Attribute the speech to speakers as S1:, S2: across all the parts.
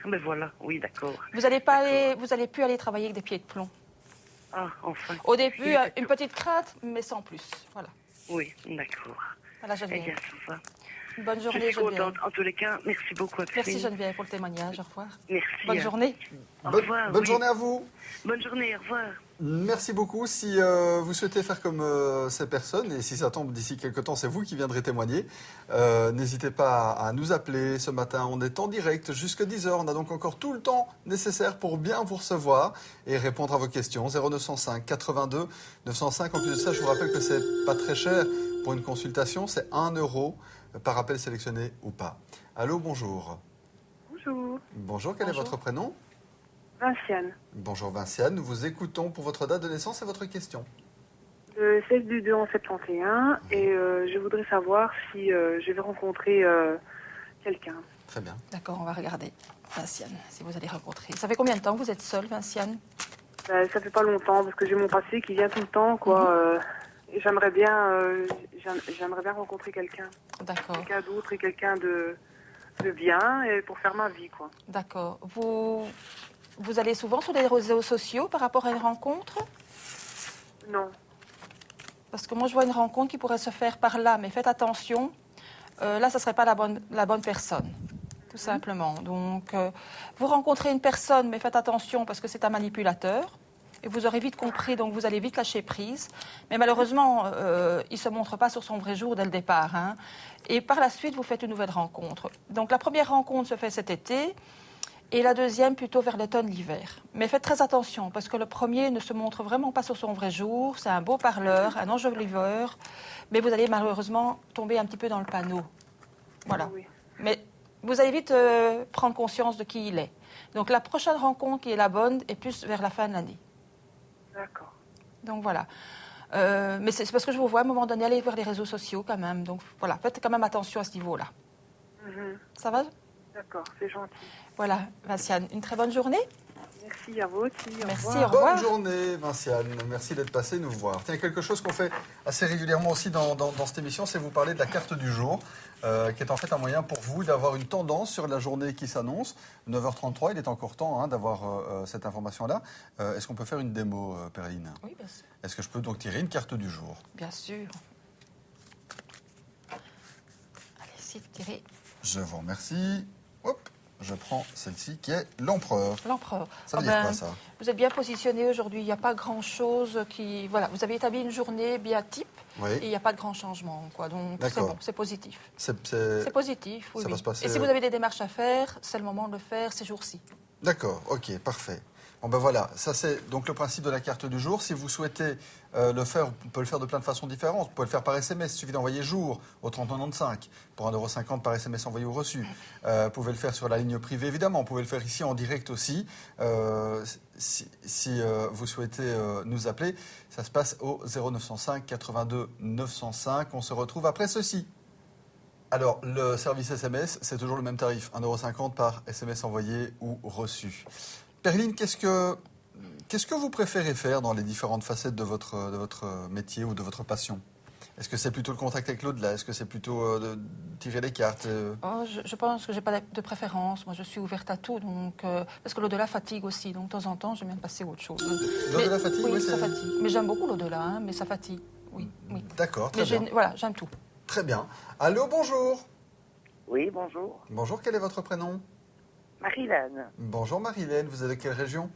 S1: Mais voilà, oui, d'accord.
S2: Vous n'allez plus aller travailler avec des pieds de plomb.
S1: Ah, enfin.
S2: Au début, une petite crainte, mais sans plus. Voilà.
S1: Oui, d'accord.
S2: Voilà,
S1: Eh
S2: Geneviève.
S1: bien, ça va.
S2: Une bonne
S1: Je
S2: journée,
S1: suis
S2: Geneviève.
S1: contente. En tous les cas, merci beaucoup.
S2: Merci, Geneviève, pour le témoignage. Au revoir.
S1: Merci.
S2: Bonne journée.
S1: Au revoir.
S3: Bonne journée à vous.
S1: Bonne journée, au revoir.
S3: Merci beaucoup. Si vous souhaitez faire comme ces personnes, et si ça tombe d'ici quelques temps, c'est vous qui viendrez témoigner, n'hésitez pas à nous appeler ce matin. On est en direct jusqu'à 10h. On a donc encore tout le temps nécessaire pour bien vous recevoir et répondre à vos questions. 0905 82 905. En plus de ça, je vous rappelle que c'est pas très cher pour une consultation. C'est 1 euro par appel sélectionné ou pas. Allô, bonjour.
S4: Bonjour.
S3: Bonjour, quel est votre prénom ?
S4: Vinciane.
S3: Bonjour Vinciane, nous vous écoutons pour votre date de naissance et votre question.
S4: Le 16 du 2 en 71 et je voudrais savoir si je vais rencontrer quelqu'un.
S3: Très bien.
S2: D'accord, on va regarder. Vinciane, si vous allez rencontrer. Ça fait combien de temps que vous êtes seule, Vinciane?
S4: Ça fait pas longtemps parce que j'ai mon passé qui vient tout le temps, quoi. Et j'aimerais bien rencontrer quelqu'un.
S2: D'accord.
S4: Quelqu'un d'autre et quelqu'un de bien et pour faire ma vie, quoi.
S2: D'accord. Vous allez souvent sur les réseaux sociaux par rapport à une rencontre?
S4: Non.
S2: Parce que moi, je vois une rencontre qui pourrait se faire par là, mais faites attention. Là, ce ne serait pas la bonne personne, tout simplement. Donc, vous rencontrez une personne, mais faites attention parce que c'est un manipulateur. Et vous aurez vite compris, donc vous allez vite lâcher prise. Mais malheureusement, il ne se montre pas sur son vrai jour dès le départ. Hein. Et par la suite, vous faites une nouvelle rencontre. Donc, la première rencontre se fait cet été. Et la deuxième plutôt vers l'automne, l'hiver. Mais faites très attention, parce que le premier ne se montre vraiment pas sur son vrai jour. C'est un beau parleur, un enjoliveur. Mais vous allez malheureusement tomber un petit peu dans le panneau. Voilà.
S4: Oui.
S2: Mais vous allez vite prendre conscience de qui il est. Donc la prochaine rencontre qui est la bonne est plus vers la fin de l'année.
S4: D'accord.
S2: Donc voilà. Mais c'est parce que je vous vois à un moment donné aller vers les réseaux sociaux quand même. Donc voilà, faites quand même attention à ce niveau-là. Ça va ?
S4: D'accord, c'est gentil.
S2: Voilà, Vinciane, une très bonne journée.
S4: Merci à vous aussi.
S2: Merci,
S4: revoir.
S2: au revoir.
S3: Bonne journée Vinciane, merci d'être passé nous voir. Tiens, quelque chose qu'on fait assez régulièrement aussi dans cette émission, c'est vous parler de la carte du jour, qui est en fait un moyen pour vous d'avoir une tendance sur la journée qui s'annonce. 9h33, il est encore temps d'avoir cette information-là. Est-ce qu'on peut faire une démo, Perline ?
S2: Oui, bien sûr.
S3: Est-ce que je peux donc tirer une carte du jour ?
S2: Bien sûr. Allez-y, tirez.
S3: Je vous remercie. Hop, je prends celle-ci qui est l'empereur.
S2: L'empereur.
S3: Ça veut dire quoi, ça ?
S2: Vous êtes bien positionné aujourd'hui. Il n'y a pas grand-chose qui... Voilà, vous avez établi une journée bien type
S3: Oui.
S2: et il n'y a pas de grand changement. Quoi. Donc c'est
S3: D'accord.
S2: bon, c'est positif.
S3: C'est
S2: C'est positif, oui.
S3: ça va
S2: oui.
S3: se passer-
S2: Et si vous avez des démarches à faire, c'est le moment de le faire ces jours-ci.
S3: D'accord, ok, parfait. Bon ben voilà, ça c'est donc le principe de la carte du jour. Si vous souhaitez le faire, on peut le faire de plein de façons différentes. Vous pouvez le faire par SMS, il suffit d'envoyer jour au 3095 pour 1,50 € par SMS envoyé ou reçu. Vous pouvez le faire sur la ligne privée évidemment, vous pouvez le faire ici en direct aussi. Si vous souhaitez nous appeler, ça se passe au 0905 82 905. On se retrouve après ceci. Alors, le service SMS, c'est toujours le même tarif, 1,50 € par SMS envoyé ou reçu. Perline, qu'est-ce que vous préférez faire dans les différentes facettes de votre métier ou de votre passion ? Est-ce que c'est plutôt le contact avec l'au-delà ? Est-ce que c'est plutôt de tirer les cartes
S2: Oh, je pense que je n'ai pas de préférence. Moi, je suis ouverte à tout. Donc, parce que l'au-delà fatigue aussi. Donc, de temps en temps, j'aime bien passer à autre chose.
S3: L'au-delà fatigue,
S2: oui,
S3: oui,
S2: ça
S3: c'est...
S2: fatigue. Mais j'aime beaucoup l'au-delà, hein, mais ça fatigue. Oui, oui.
S3: D'accord, très
S2: Mais
S3: bien.
S2: voilà, j'aime tout.
S3: Très bien. Allô, bonjour.
S1: Oui, bonjour.
S3: Bonjour, quel est votre prénom ?
S1: Marilène,
S3: Bonjour Marilène, vous êtes de quelle région ?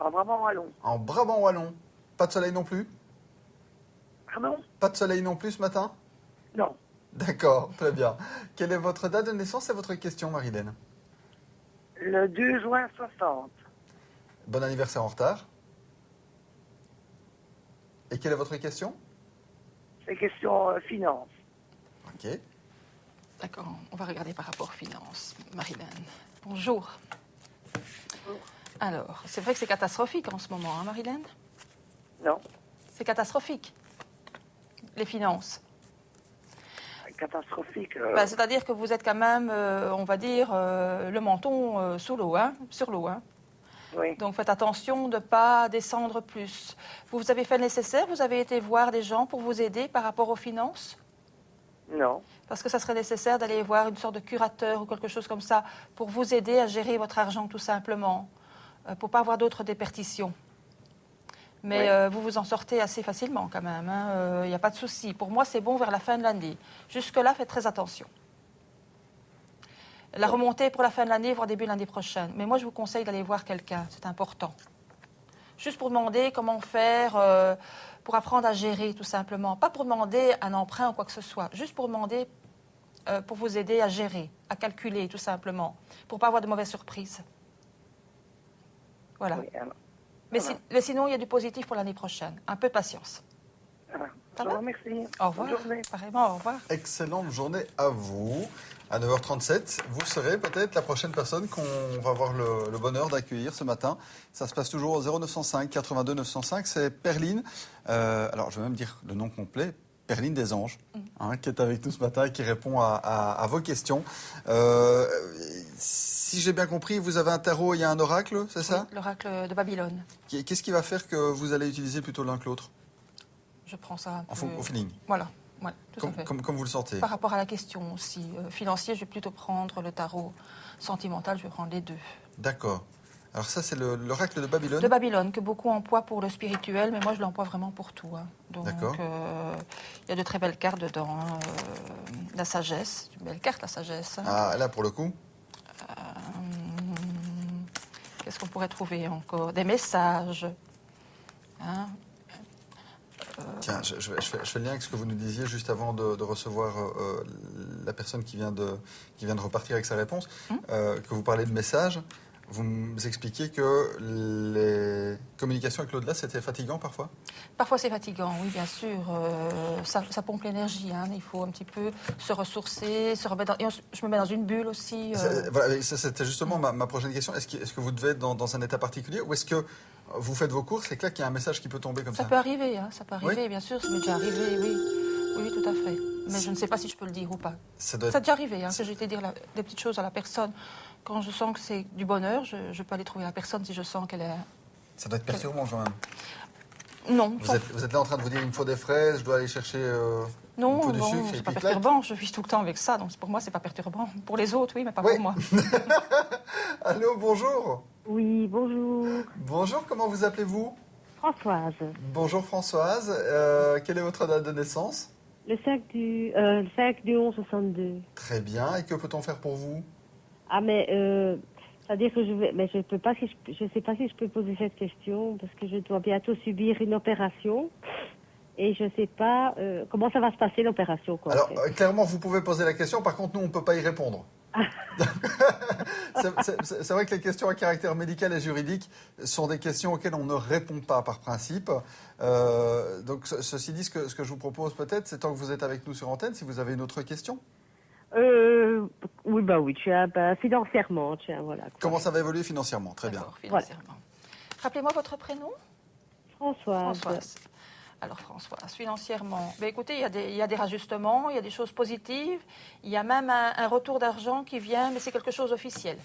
S1: en Brabant-Wallon.
S3: En Brabant-Wallon. Pas de soleil non plus ?
S1: Pardon ?
S3: Pas de soleil non plus ce matin ?
S1: Non.
S3: D'accord, très bien. Quelle est votre date de naissance et votre question, Marilène ?
S1: Le 2 juin 60.
S3: Bon anniversaire en retard. Et quelle est votre question ?
S1: C'est question finance.
S3: Ok.
S2: D'accord, on va regarder par rapport aux finances. Marilène, bonjour. Alors, c'est vrai que c'est catastrophique en ce moment, hein, Marilène ?
S1: Non.
S2: C'est catastrophique, les finances.
S1: Catastrophique.
S2: C'est-à-dire que vous êtes quand même, on va dire, le menton sous l'eau, hein, sur l'eau. Hein.
S1: Oui.
S2: Donc faites attention de ne pas descendre plus. Vous avez fait le nécessaire, vous avez été voir des gens pour vous aider par rapport aux finances ?
S1: Non.
S2: Parce que ça serait nécessaire d'aller voir une sorte de curateur ou quelque chose comme ça pour vous aider à gérer votre argent tout simplement, pour ne pas avoir d'autres déperditions. Mais
S1: Oui.
S2: vous vous en sortez assez facilement quand même, il n'y a pas de souci. Pour moi, c'est bon vers la fin de l'année. Jusque-là, faites très attention. La remontée pour la fin de l'année, voire début de l'année prochaine. Mais moi, je vous conseille d'aller voir quelqu'un, c'est important. Juste pour demander comment faire, pour apprendre à gérer tout simplement. Pas pour demander un emprunt ou quoi que ce soit, juste pour demander, pour vous aider à gérer, à calculer tout simplement, pour ne pas avoir de mauvaises surprises. Voilà.
S1: Oui, alors,
S2: Mais sinon, il y a du positif pour l'année prochaine. Un peu de patience.
S1: voilà.
S2: Ça
S1: Je
S2: va?
S1: vous remercie.
S2: Au revoir.
S1: Bonne journée.
S2: Apparemment, au revoir.
S3: Excellente journée à vous. À 9h37, vous serez peut-être la prochaine personne qu'on va avoir le bonheur d'accueillir ce matin. Ça se passe toujours au 0905 82 905. C'est Perline. Alors, je vais même dire le nom complet. Perline des Anges, qui est avec nous ce matin et qui répond à vos questions. Si j'ai bien compris, vous avez un tarot, il y a un oracle, c'est ça?
S2: Oui, l'oracle de Babylone.
S3: Qu'est-ce qui va faire que vous allez utiliser plutôt l'un que l'autre?
S2: Je prends ça un peu...
S3: Au feeling,
S2: Voilà, ouais, tout à fait.
S3: comme vous le sentez.
S2: Par rapport à la question aussi financier, je vais plutôt prendre le tarot. Sentimental, je vais prendre les deux.
S3: D'accord. Alors ça, c'est l'oracle de Babylone.
S2: De Babylone, que beaucoup emploient pour le spirituel, mais moi je l'emploie vraiment pour tout. Donc
S3: D'accord.
S2: il y a de très belles cartes dedans. La sagesse, une belle carte, la sagesse.
S3: Ah, là, pour le coup.
S2: Qu'est-ce qu'on pourrait trouver encore? Des messages. Hein.
S3: Tiens, je fais le lien avec ce que vous nous disiez juste avant de recevoir la personne qui vient de repartir avec sa réponse, que vous parlez de messages. Vous nous expliquiez que les communications avec l'au-delà, c'était fatigant parfois?
S2: Parfois c'est fatigant, oui, bien sûr. Ça pompe l'énergie. Il faut un petit peu se ressourcer, se remettre dans... je me mets dans une bulle aussi.
S3: Voilà, ça, c'était justement ma prochaine question. Est-ce que vous devez être dans un état particulier ou est-ce que vous faites vos courses et que là, qu'il y a un message qui peut tomber comme ça?
S2: Ça peut arriver, ça peut arriver,
S3: Oui.
S2: bien sûr. Ça m'est déjà arrivé, oui. Oui, tout à fait. Mais je ne sais pas si je peux le dire ou pas.
S3: Ça doit
S2: Ça
S3: être...
S2: a déjà arrivé, que j'ai été dire des petites choses à la personne. Quand je sens que c'est du bonheur, je peux aller trouver la personne si je sens qu'elle est...
S3: Ça doit être perturbant quand même.
S2: Non,
S3: Vous êtes là en train de vous dire, il me faut des fraises, je dois aller chercher
S2: non,
S3: un peu de
S2: non,
S3: sucre.
S2: c'est
S3: Et
S2: pas
S3: puis
S2: perturbant. Je vis tout le temps avec ça, donc pour moi, c'est pas perturbant. Pour les autres, oui, mais pas
S3: Oui.
S2: pour moi.
S3: Allô, bonjour.
S5: Oui, bonjour.
S3: Bonjour, comment vous appelez-vous?
S5: Françoise.
S3: Bonjour Françoise, quelle est votre date de naissance?
S5: Le 5 du 11 62.
S3: Très bien, et que peut-on faire pour vous?
S5: Ah, mais c'est-à-dire que je peux pas, je sais pas si je peux poser cette question parce que je dois bientôt subir une opération et je sais pas comment ça va se passer l'opération, quoi.
S3: Alors,
S5: en fait.
S3: clairement, vous pouvez poser la question, par contre, nous, on ne peut pas y répondre. C'est vrai que les questions à caractère médical et juridique sont des questions auxquelles on ne répond pas par principe. Donc, ceci dit, ce que je vous propose peut-être, c'est tant que vous êtes avec nous sur antenne, si vous avez une autre question.
S5: Oui, financièrement, tiens, voilà. Quoi.
S3: Comment ça va évoluer financièrement? Très bien.
S2: D'accord, financièrement. Rappelez-moi votre prénom?
S5: Françoise.
S2: Françoise. Alors Françoise, financièrement, écoutez, il y a des rajustements, il y a des choses positives, il y a même un retour d'argent qui vient, mais c'est quelque chose d'officiel.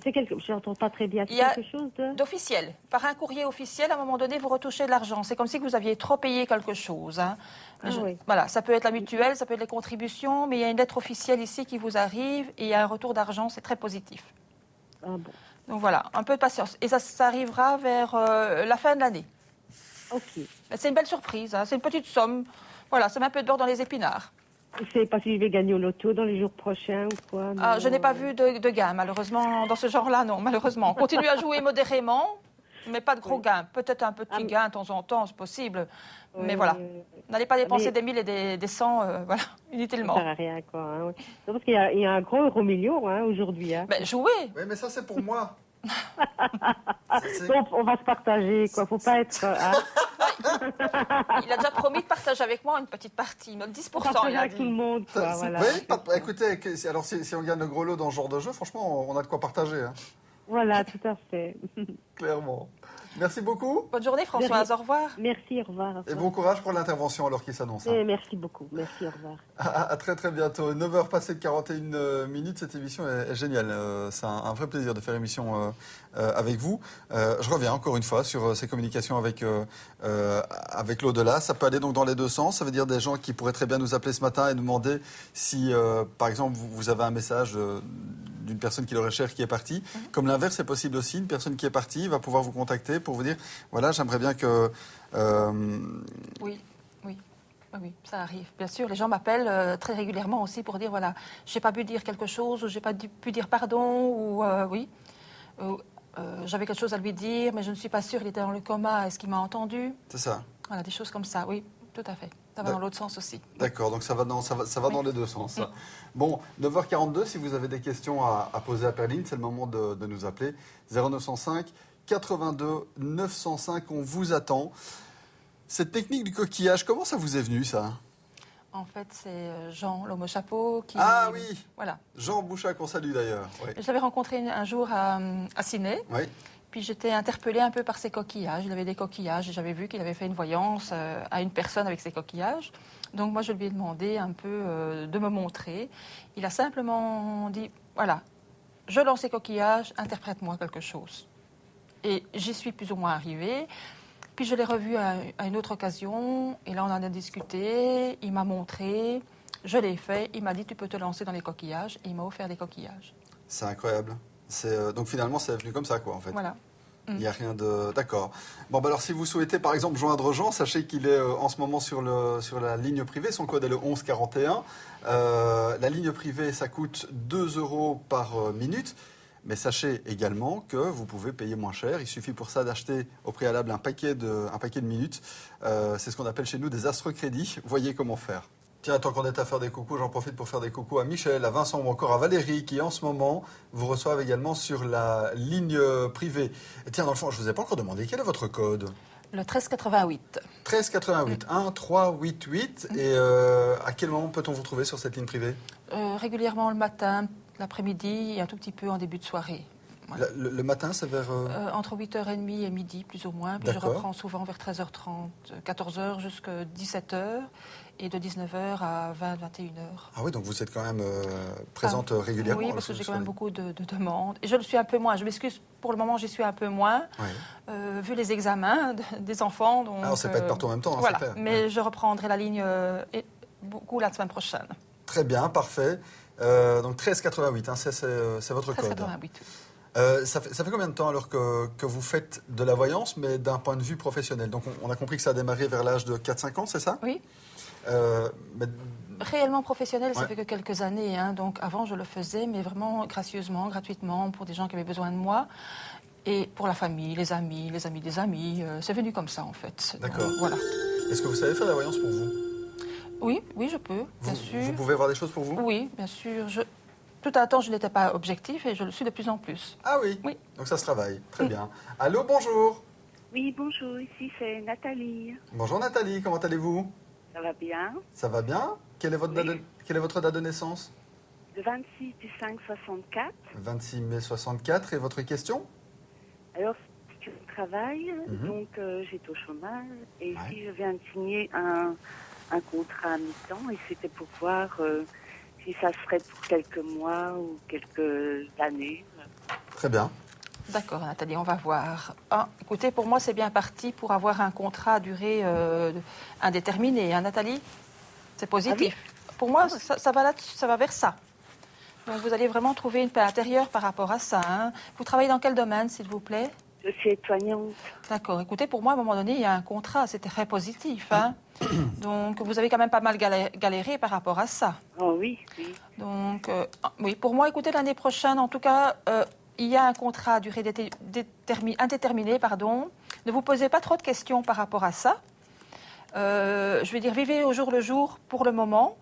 S5: Je n'entends pas très bien.
S2: Il y a
S5: quelque chose de...
S2: d'officiel. Par un courrier officiel, à un moment donné, vous retouchez de l'argent. C'est comme si vous aviez trop payé quelque chose.
S5: Oui.
S2: Voilà, ça peut être la mutuelle, ça peut être les contributions, mais il y a une lettre officielle ici qui vous arrive et il y a un retour d'argent, c'est très positif.
S5: Ah bon.
S2: Donc voilà, un peu de patience. Et ça arrivera vers la fin de l'année.
S5: Ok.
S2: C'est une belle surprise, c'est une petite somme. Voilà, ça met un peu de beurre dans les épinards.
S5: Je ne sais pas si je vais gagner au loto dans les jours prochains ou quoi.
S2: Ah,
S5: non.
S2: je n'ai pas vu de gain, malheureusement, dans ce genre-là, non, malheureusement. Continuez à jouer modérément, mais pas de gros gains. Peut-être un petit gain de temps en temps, c'est possible. Mais
S5: Oui,
S2: voilà, n'allez pas dépenser
S5: mais-
S2: des 1000 et des 100, voilà, inutilement.
S5: Ça sert à rien, quoi. Hein, oui. Non, parce qu'il y a un gros euro-million aujourd'hui. Hein.
S2: Jouez.
S3: Oui, mais ça, c'est pour moi.
S5: Donc, on va se partager, quoi. Faut pas être...
S2: Il a déjà promis de partager avec moi une petite partie, même 10%.
S5: partager
S2: Il a
S5: avec
S2: dit.
S5: tout le monde, quoi. Voilà.
S3: Oui, écoutez, alors si on gagne le gros lot dans ce genre de jeu, franchement, on a de quoi partager, hein,
S5: Voilà, tout à fait.
S3: clairement. Merci beaucoup.
S2: Bonne journée, Françoise. Au revoir.
S5: Merci, au revoir.
S3: Et bon courage pour l'intervention alors qu'il s'annonce.
S5: Merci beaucoup. Merci, au revoir.
S3: À très très bientôt. 9h passées de 41 minutes, cette émission est géniale. C'est un vrai plaisir de faire émission avec vous. Je reviens encore une fois sur ces communications avec l'au-delà. Ça peut aller donc dans les deux sens. Ça veut dire des gens qui pourraient très bien nous appeler ce matin et nous demander si, par exemple, vous avez un message d'une personne qui leur est chère qui est partie. Comme l'inverse est possible aussi, une personne qui est partie va pouvoir vous contacter pour vous dire, voilà, j'aimerais bien que...
S2: Oui, ça arrive. Bien sûr, les gens m'appellent très régulièrement aussi pour dire, voilà, j'ai pas pu dire quelque chose, ou j'ai pas pu dire pardon, ou j'avais quelque chose à lui dire, mais je ne suis pas sûre, il était dans le coma, est-ce qu'il m'a entendu?
S3: C'est ça.
S2: Voilà, des choses comme ça, oui, tout à fait. Ça va dans l'autre sens aussi.
S3: D'accord, donc ça va dans les deux sens. Ça. Bon, 9h42, si vous avez des questions à poser à Perline, c'est le moment de nous appeler. 0905 82 905, on vous attend. Cette technique du coquillage, comment ça vous est venu, ça?
S2: En fait, c'est Jean, l'homme au chapeau, qui...
S3: Ah oui.
S2: Voilà.
S3: Jean Bouchat, qu'on salue d'ailleurs. Oui.
S2: Je l'avais rencontré un jour à Ciné.
S3: Oui.
S2: Puis j'étais interpellée un peu par ses coquillages. Il avait des coquillages et j'avais vu qu'il avait fait une voyance à une personne avec ses coquillages. Donc moi, je lui ai demandé un peu de me montrer. Il a simplement dit, voilà, je lance ces coquillages, interprète-moi quelque chose. Et j'y suis plus ou moins arrivée. Puis je l'ai revu à une autre occasion. Et là, on en a discuté. Il m'a montré. Je l'ai fait. Il m'a dit, tu peux te lancer dans les coquillages. Et il m'a offert des coquillages.
S3: C'est incroyable. Donc finalement, c'est venu comme ça, quoi, en fait.
S2: Voilà.
S3: Il n'y a rien de... D'accord. Bon, bah alors si vous souhaitez, par exemple, joindre Jean, sachez qu'il est en ce moment sur la ligne privée. Son code est le 1141. La ligne privée, ça coûte 2 € par minute. Mais sachez également que vous pouvez payer moins cher. Il suffit pour ça d'acheter au préalable un paquet de minutes. C'est ce qu'on appelle chez nous des astre-crédits. Voyez comment faire. Tiens, tant qu'on est à faire des coucous, j'en profite pour faire des coucous à Michel, à Vincent ou encore à Valérie qui, en ce moment, vous reçoivent également sur la ligne privée. Et tiens, dans le fond, je ne vous ai pas encore demandé, quel est votre code?
S2: Le 1388.
S3: 1388, 1388. Et à quel moment peut-on vous retrouver sur cette ligne privée?
S2: Régulièrement le matin, l'après-midi et un tout petit peu en début de soirée. Voilà.
S3: Le matin, c'est vers...
S2: Entre 8h30 et midi, plus ou moins. Puis je
S3: D'accord.
S2: reprends souvent vers 13h30, 14h jusqu'à 17h. Et de 19h à 20, 21h.
S3: Ah oui, donc vous êtes quand même présente régulièrement.
S2: Oui, parce que j'ai quand même beaucoup de demandes. Et je le suis un peu moins. Je m'excuse, pour le moment, j'y suis un peu moins,
S3: Oui.
S2: vu les examens des enfants. Donc,
S3: Alors, c'est pas être partout en même temps, hein,
S2: voilà.
S3: c'est clair.
S2: Mais je reprendrai la ligne beaucoup la semaine prochaine.
S3: Très bien, parfait. Donc 1388, hein, c'est votre code.
S2: 1388.
S3: Ça fait combien de temps alors que vous faites de la voyance, mais d'un point de vue professionnel? Donc on a compris que ça a démarré vers l'âge de 4-5 ans, c'est ça?
S2: Oui.
S3: Mais...
S2: Réellement professionnel, ça
S3: Ouais.
S2: fait que quelques années. Hein. Donc avant, je le faisais, mais vraiment gracieusement, gratuitement, pour des gens qui avaient besoin de moi. Et pour la famille, les amis des amis. C'est venu comme ça, en fait.
S3: D'accord.
S2: Donc, voilà.
S3: Est-ce que vous savez faire la voyance pour vous?
S2: Oui, je peux, bien sûr.
S3: Vous pouvez voir des choses pour vous?
S2: Oui, bien sûr. Tout un temps, je n'étais pas objectif et je le suis de plus en plus.
S3: Ah oui?
S2: Oui.
S3: Donc ça se travaille. Très bien. Allô, bonjour.
S6: Oui, bonjour, ici c'est Nathalie.
S3: Bonjour Nathalie, comment allez-vous?
S6: Ça va bien?
S3: Ça va bien? Quelle est votre date de naissance?
S6: Le 26 du 5 64.
S3: 26 mai 64. Et votre question?
S6: Alors, je travaille, donc j'étais au chômage. Et
S3: Ouais.
S6: ici, je viens de signer un contrat à mi-temps. Et c'était pour voir si ça serait pour quelques mois ou quelques années.
S3: Très bien.
S2: D'accord, Nathalie, on va voir. Ah, écoutez, pour moi, c'est bien parti pour avoir un contrat à durée indéterminée. Hein, Nathalie? C'est positif. Pour moi, ça va vers ça. Donc, vous allez vraiment trouver une paix intérieure par rapport à ça. Hein. Vous travaillez dans quel domaine, s'il vous plaît?
S6: Je suis aide-soignante.
S2: D'accord. Écoutez, pour moi, à un moment donné, il y a un contrat. C'était très positif. Hein. Donc, vous avez quand même pas mal galéré par rapport à ça.
S6: Oh oui, oui.
S2: Donc, oui, pour moi, écoutez, l'année prochaine, en tout cas, il y a un contrat à durée indéterminée. Ne vous posez pas trop de questions par rapport à ça. Je vais dire, vivez au jour le jour pour le moment.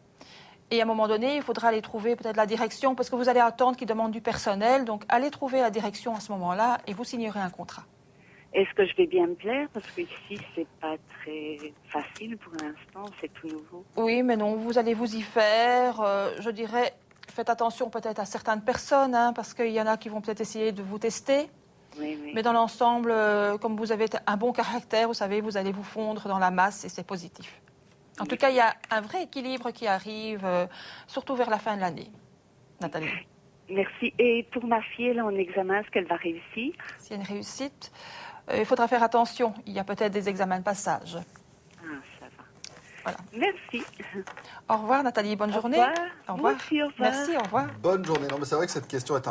S2: Et à un moment donné, il faudra aller trouver peut-être la direction, parce que vous allez attendre qu'ils demandent du personnel. Donc, allez trouver la direction à ce moment-là et vous signerez un contrat.
S6: Est-ce que je vais bien me plaire? Parce qu'ici, c'est pas très facile pour l'instant, c'est tout nouveau.
S2: Oui, mais non, vous allez vous y faire. Je dirais, faites attention peut-être à certaines personnes, hein, parce qu'il y en a qui vont peut-être essayer de vous tester.
S6: Oui, oui.
S2: Mais dans l'ensemble, comme vous avez un bon caractère, vous savez, vous allez vous fondre dans la masse et c'est positif. En tout cas, il y a un vrai équilibre qui arrive, surtout vers la fin de l'année. Nathalie.
S6: Merci. Et pour ma fille, elle est en examen, est-ce qu'elle va réussir?
S2: S'il y a une réussite, il faudra faire attention. Il y a peut-être des examens de passage.
S6: Ah, ça va.
S2: Voilà.
S6: Merci.
S2: Au revoir Nathalie, bonne journée.
S6: Au revoir.
S2: Au revoir.
S6: Moi aussi, au revoir.
S2: Merci, au revoir.
S3: Bonne journée. Non, mais c'est vrai que cette question est